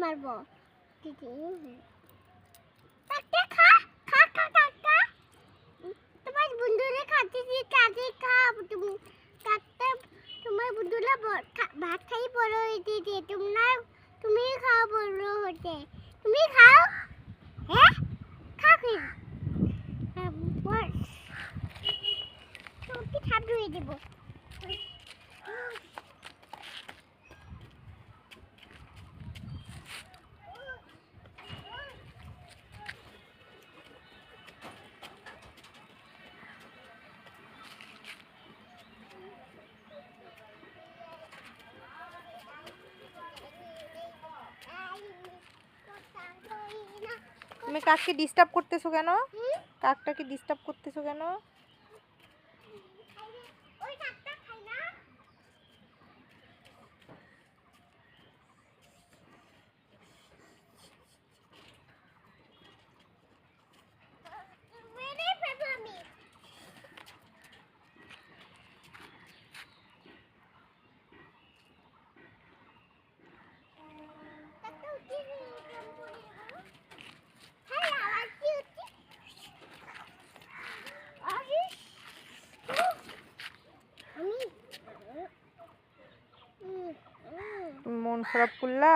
মারবো কাকা খা খা খা কাকা তোমার বন্ধুরা খাতে দিয়ে কাজে খাও তুমি কাকা তোমার বন্ধুরা ভাত খাই বড় হইতে দিয়ে তুমি খাও বড় হতে তুমি খাও হ্যাঁ খা কি বল তুমি খাদ্য হয়ে দেব তুমি কাককে ডিস্টার্ব করতেছো কেন? কাকটাকে ডিস্টার্ব করতেছো কেন? মন খারাপ করলা?